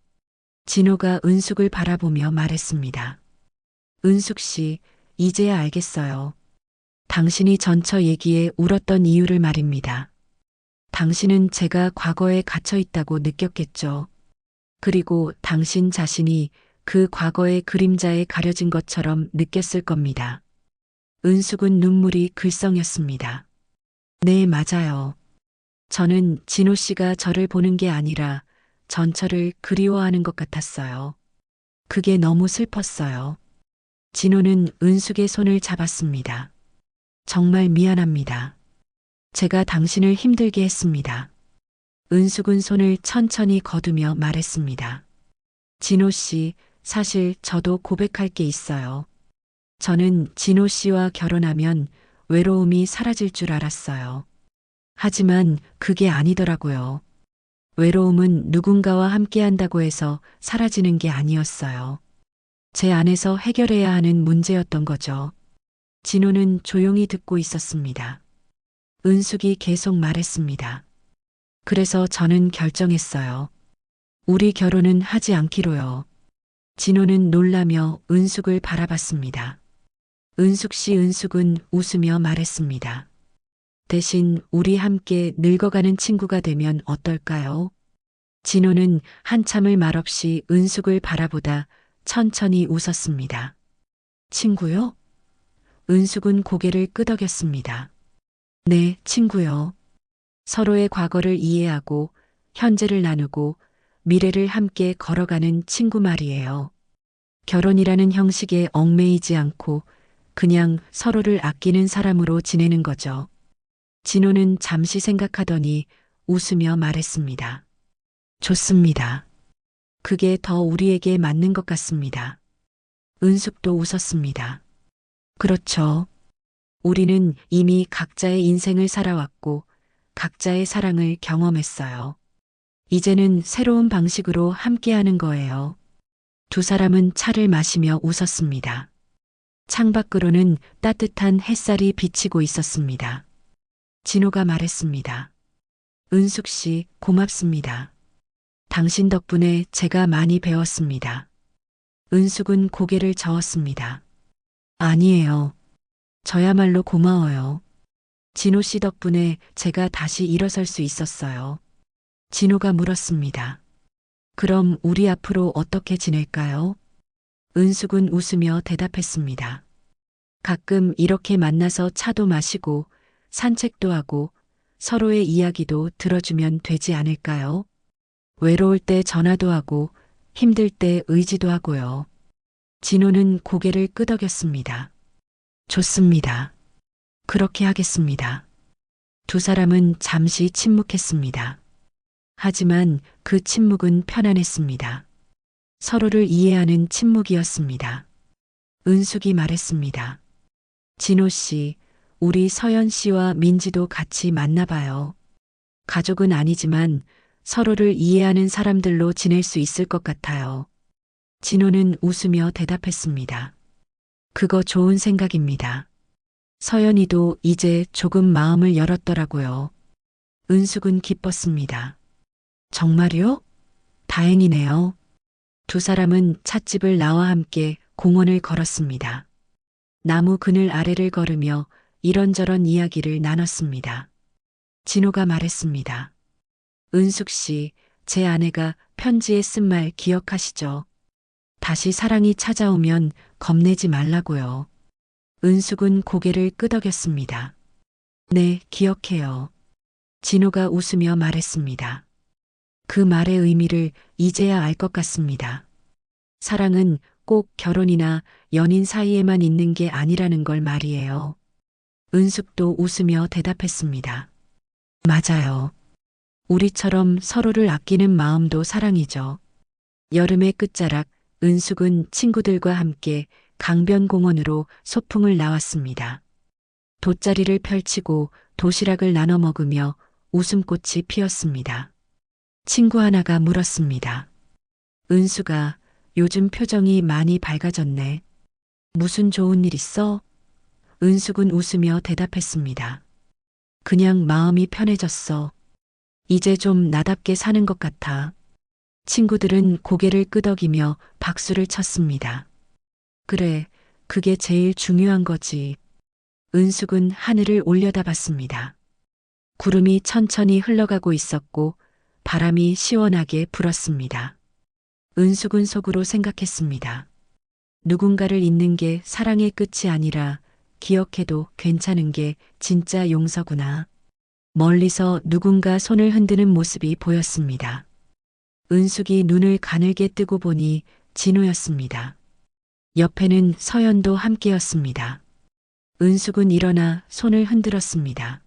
진호가 은숙을 바라보며 말했습니다. 은숙 씨, 이제야 알겠어요. 당신이 전처 얘기에 울었던 이유를 말입니다. 당신은 제가 과거에 갇혀 있다고 느꼈겠죠. 그리고 당신 자신이 그 과거의 그림자에 가려진 것처럼 느꼈을 겁니다. 은숙은 눈물이 글썽였습니다. 네, 맞아요. 저는 진호 씨가 저를 보는 게 아니라 전처를 그리워하는 것 같았어요. 그게 너무 슬펐어요. 진호는 은숙의 손을 잡았습니다. 정말 미안합니다. 제가 당신을 힘들게 했습니다. 은숙은 손을 천천히 거두며 말했습니다. 진호 씨, 사실 저도 고백할 게 있어요. 저는 진호 씨와 결혼하면 외로움이 사라질 줄 알았어요. 하지만 그게 아니더라고요. 외로움은 누군가와 함께 한다고 해서 사라지는 게 아니었어요. 제 안에서 해결해야 하는 문제였던 거죠. 진호는 조용히 듣고 있었습니다. 은숙이 계속 말했습니다. 그래서 저는 결정했어요. 우리 결혼은 하지 않기로요. 진호는 놀라며 은숙을 바라봤습니다. 은숙 씨, 은숙은 웃으며 말했습니다. 대신 우리 함께 늙어가는 친구가 되면 어떨까요? 진호는 한참을 말없이 은숙을 바라보다 천천히 웃었습니다. 친구요? 은숙은 고개를 끄덕였습니다. 네, 친구요. 서로의 과거를 이해하고 현재를 나누고 미래를 함께 걸어가는 친구 말이에요. 결혼이라는 형식에 얽매이지 않고 그냥 서로를 아끼는 사람으로 지내는 거죠. 진호는 잠시 생각하더니 웃으며 말했습니다. 좋습니다. 그게 더 우리에게 맞는 것 같습니다. 은숙도 웃었습니다. 그렇죠. 우리는 이미 각자의 인생을 살아왔고 각자의 사랑을 경험했어요. 이제는 새로운 방식으로 함께하는 거예요. 두 사람은 차를 마시며 웃었습니다. 창밖으로는 따뜻한 햇살이 비치고 있었습니다. 진호가 말했습니다. 은숙 씨, 고맙습니다. 당신 덕분에 제가 많이 배웠습니다. 은숙은 고개를 저었습니다. 아니에요. 저야말로 고마워요. 진호 씨 덕분에 제가 다시 일어설 수 있었어요. 진호가 물었습니다. 그럼 우리 앞으로 어떻게 지낼까요? 은숙은 웃으며 대답했습니다. 가끔 이렇게 만나서 차도 마시고 산책도 하고 서로의 이야기도 들어주면 되지 않을까요? 외로울 때 전화도 하고 힘들 때 의지도 하고요. 진호는 고개를 끄덕였습니다. 좋습니다. 그렇게 하겠습니다. 두 사람은 잠시 침묵했습니다. 하지만 그 침묵은 편안했습니다. 서로를 이해하는 침묵이었습니다. 은숙이 말했습니다. 진호 씨, 우리 서연 씨와 민지도 같이 만나봐요. 가족은 아니지만 서로를 이해하는 사람들로 지낼 수 있을 것 같아요. 진호는 웃으며 대답했습니다. 그거 좋은 생각입니다. 서연이도 이제 조금 마음을 열었더라고요. 은숙은 기뻤습니다. 정말요? 다행이네요. 두 사람은 찻집을 나와 함께 공원을 걸었습니다. 나무 그늘 아래를 걸으며 이런저런 이야기를 나눴습니다. 진호가 말했습니다. 은숙 씨, 제 아내가 편지에 쓴 말 기억하시죠? 다시 사랑이 찾아오면 겁내지 말라고요. 은숙은 고개를 끄덕였습니다. 네, 기억해요. 진호가 웃으며 말했습니다. 그 말의 의미를 이제야 알 것 같습니다. 사랑은 꼭 결혼이나 연인 사이에만 있는 게 아니라는 걸 말이에요. 은숙도 웃으며 대답했습니다. 맞아요. 우리처럼 서로를 아끼는 마음도 사랑이죠. 여름의 끝자락, 은숙은 친구들과 함께 강변공원으로 소풍을 나왔습니다. 돗자리를 펼치고 도시락을 나눠 먹으며 웃음꽃이 피었습니다. 친구 하나가 물었습니다. 은수가 요즘 표정이 많이 밝아졌네. 무슨 좋은 일 있어? 은숙은 웃으며 대답했습니다. 그냥 마음이 편해졌어. 이제 좀 나답게 사는 것 같아. 친구들은 고개를 끄덕이며 박수를 쳤습니다. 그래, 그게 제일 중요한 거지. 은숙은 하늘을 올려다봤습니다. 구름이 천천히 흘러가고 있었고 바람이 시원하게 불었습니다. 은숙은 속으로 생각했습니다. 누군가를 잊는 게 사랑의 끝이 아니라 기억해도 괜찮은 게 진짜 용서구나. 멀리서 누군가 손을 흔드는 모습이 보였습니다. 은숙이 눈을 가늘게 뜨고 보니 진호였습니다. 옆에는 서연도 함께였습니다. 은숙은 일어나 손을 흔들었습니다.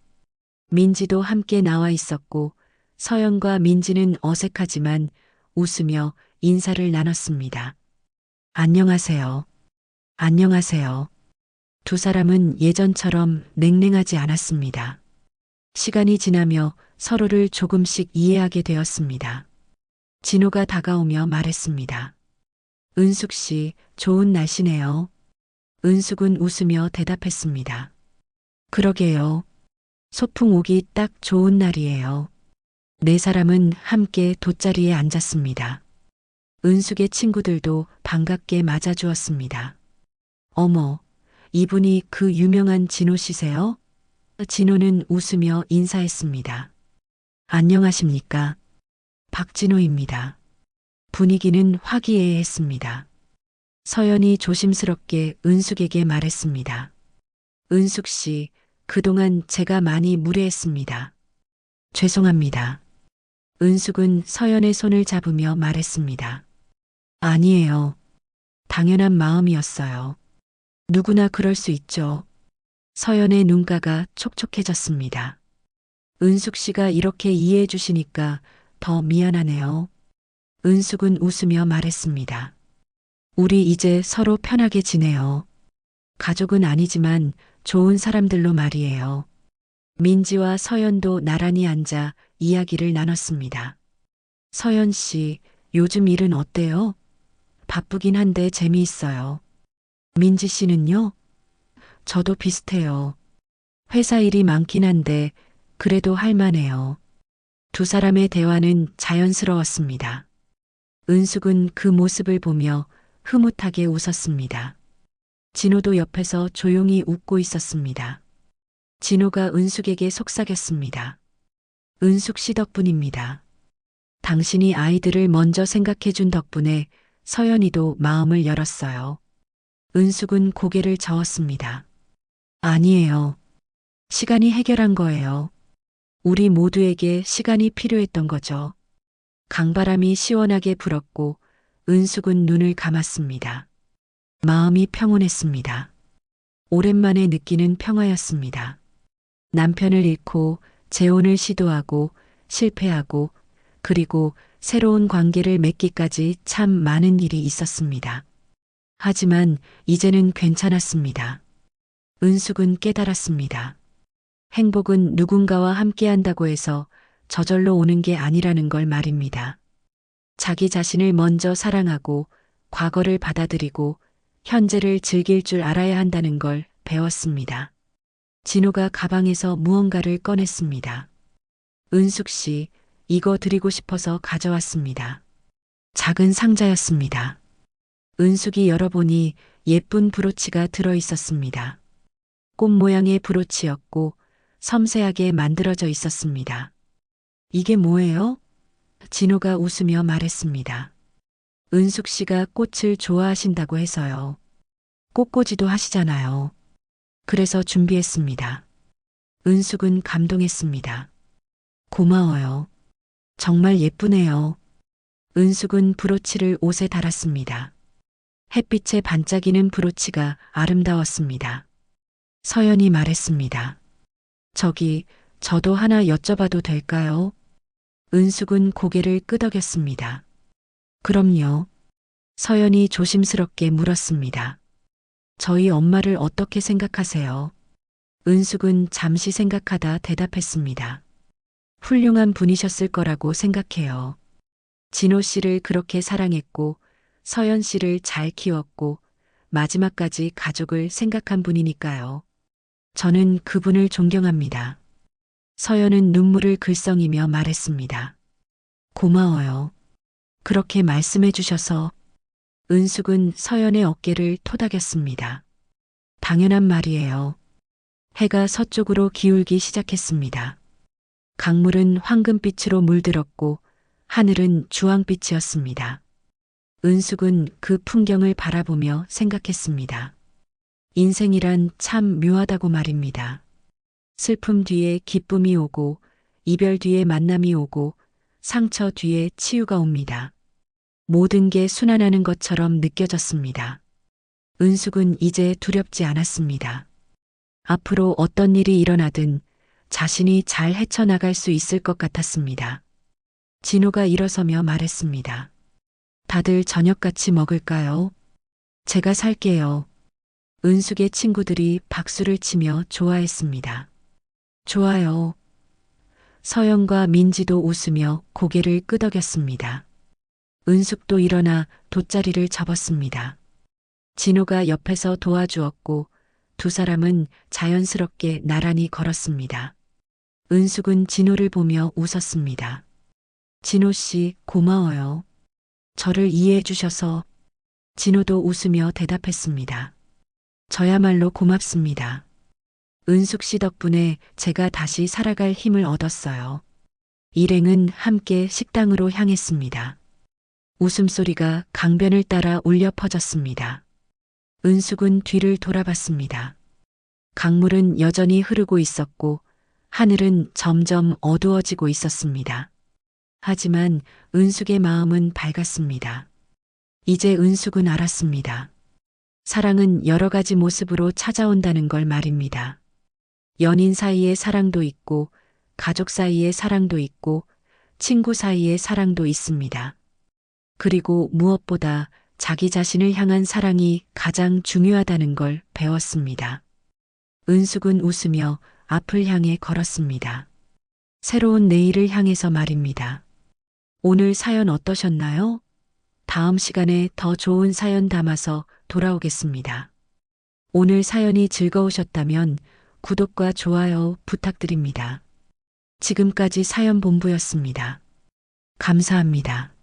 민지도 함께 나와 있었고 서연과 민지는 어색하지만 웃으며 인사를 나눴습니다. 안녕하세요. 안녕하세요. 두 사람은 예전처럼 냉랭하지 않았습니다. 시간이 지나며 서로를 조금씩 이해하게 되었습니다. 진호가 다가오며 말했습니다. 은숙 씨, 좋은 날씨네요. 은숙은 웃으며 대답했습니다. 그러게요. 소풍 오기 딱 좋은 날이에요. 네 사람은 함께 돗자리에 앉았습니다. 은숙의 친구들도 반갑게 맞아주었습니다. 어머, 이분이 그 유명한 진호 씨세요? 진호는 웃으며 인사했습니다. 안녕하십니까? 박진호입니다. 분위기는 화기애애했습니다. 서연이 조심스럽게 은숙에게 말했습니다. 은숙 씨, 그동안 제가 많이 무례했습니다. 죄송합니다. 은숙은 서연의 손을 잡으며 말했습니다. 아니에요. 당연한 마음이었어요. 누구나 그럴 수 있죠. 서연의 눈가가 촉촉해졌습니다. 은숙 씨가 이렇게 이해해 주시니까 더 미안하네요. 은숙은 웃으며 말했습니다. 우리 이제 서로 편하게 지내요. 가족은 아니지만 좋은 사람들로 말이에요. 민지와 서연도 나란히 앉아 이야기를 나눴습니다. 서연 씨, 요즘 일은 어때요? 바쁘긴 한데 재미있어요. 민지 씨는요? 저도 비슷해요. 회사 일이 많긴 한데 그래도 할만해요. 두 사람의 대화는 자연스러웠습니다. 은숙은 그 모습을 보며 흐뭇하게 웃었습니다. 진호도 옆에서 조용히 웃고 있었습니다. 진호가 은숙에게 속삭였습니다. 은숙 씨 덕분입니다. 당신이 아이들을 먼저 생각해준 덕분에 서연이도 마음을 열었어요. 은숙은 고개를 저었습니다. 아니에요. 시간이 해결한 거예요. 우리 모두에게 시간이 필요했던 거죠. 강바람이 시원하게 불었고 은숙은 눈을 감았습니다. 마음이 평온했습니다. 오랜만에 느끼는 평화였습니다. 남편을 잃고 재혼을 시도하고 실패하고 그리고 새로운 관계를 맺기까지 참 많은 일이 있었습니다. 하지만 이제는 괜찮았습니다. 은숙은 깨달았습니다. 행복은 누군가와 함께한다고 해서 저절로 오는 게 아니라는 걸 말입니다. 자기 자신을 먼저 사랑하고 과거를 받아들이고 현재를 즐길 줄 알아야 한다는 걸 배웠습니다. 진호가 가방에서 무언가를 꺼냈습니다. 은숙 씨, 이거 드리고 싶어서 가져왔습니다. 작은 상자였습니다. 은숙이 열어보니 예쁜 브로치가 들어 있었습니다. 꽃 모양의 브로치였고 섬세하게 만들어져 있었습니다. 이게 뭐예요? 진호가 웃으며 말했습니다. 은숙 씨가 꽃을 좋아하신다고 해서요. 꽃꽂이도 하시잖아요. 그래서 준비했습니다. 은숙은 감동했습니다. 고마워요. 정말 예쁘네요. 은숙은 브로치를 옷에 달았습니다. 햇빛에 반짝이는 브로치가 아름다웠습니다. 서연이 말했습니다. 저도 하나 여쭤봐도 될까요? 은숙은 고개를 끄덕였습니다. 그럼요. 서연이 조심스럽게 물었습니다. 저희 엄마를 어떻게 생각하세요? 은숙은 잠시 생각하다 대답했습니다. 훌륭한 분이셨을 거라고 생각해요. 진호 씨를 그렇게 사랑했고, 서연 씨를 잘 키웠고, 마지막까지 가족을 생각한 분이니까요. 저는 그분을 존경합니다. 서연은 눈물을 글썽이며 말했습니다. 고마워요. 그렇게 말씀해 주셔서. 은숙은 서연의 어깨를 토닥였습니다. 당연한 말이에요. 해가 서쪽으로 기울기 시작했습니다. 강물은 황금빛으로 물들었고 하늘은 주황빛이었습니다. 은숙은 그 풍경을 바라보며 생각했습니다. 인생이란 참 묘하다고 말입니다. 슬픔 뒤에 기쁨이 오고 이별 뒤에 만남이 오고 상처 뒤에 치유가 옵니다. 모든 게 순환하는 것처럼 느껴졌습니다. 은숙은 이제 두렵지 않았습니다. 앞으로 어떤 일이 일어나든 자신이 잘 헤쳐나갈 수 있을 것 같았습니다. 진호가 일어서며 말했습니다. 다들 저녁 같이 먹을까요? 제가 살게요. 은숙의 친구들이 박수를 치며 좋아했습니다. 좋아요. 서연과 민지도 웃으며 고개를 끄덕였습니다. 은숙도 일어나 돗자리를 접었습니다. 진호가 옆에서 도와주었고 두 사람은 자연스럽게 나란히 걸었습니다. 은숙은 진호를 보며 웃었습니다. 진호 씨, 고마워요. 저를 이해해 주셔서. 진호도 웃으며 대답했습니다. 저야말로 고맙습니다. 은숙 씨 덕분에 제가 다시 살아갈 힘을 얻었어요. 일행은 함께 식당으로 향했습니다. 웃음소리가 강변을 따라 울려 퍼졌습니다. 은숙은 뒤를 돌아봤습니다. 강물은 여전히 흐르고 있었고 하늘은 점점 어두워지고 있었습니다. 하지만 은숙의 마음은 밝았습니다. 이제 은숙은 알았습니다. 사랑은 여러 가지 모습으로 찾아온다는 걸 말입니다. 연인 사이의 사랑도 있고, 가족 사이의 사랑도 있고, 친구 사이의 사랑도 있습니다. 그리고 무엇보다 자기 자신을 향한 사랑이 가장 중요하다는 걸 배웠습니다. 은숙은 웃으며 앞을 향해 걸었습니다. 새로운 내일을 향해서 말입니다. 오늘 사연 어떠셨나요? 다음 시간에 더 좋은 사연 담아서 돌아오겠습니다. 오늘 사연이 즐거우셨다면 구독과 좋아요 부탁드립니다. 지금까지 사연본부였습니다. 감사합니다.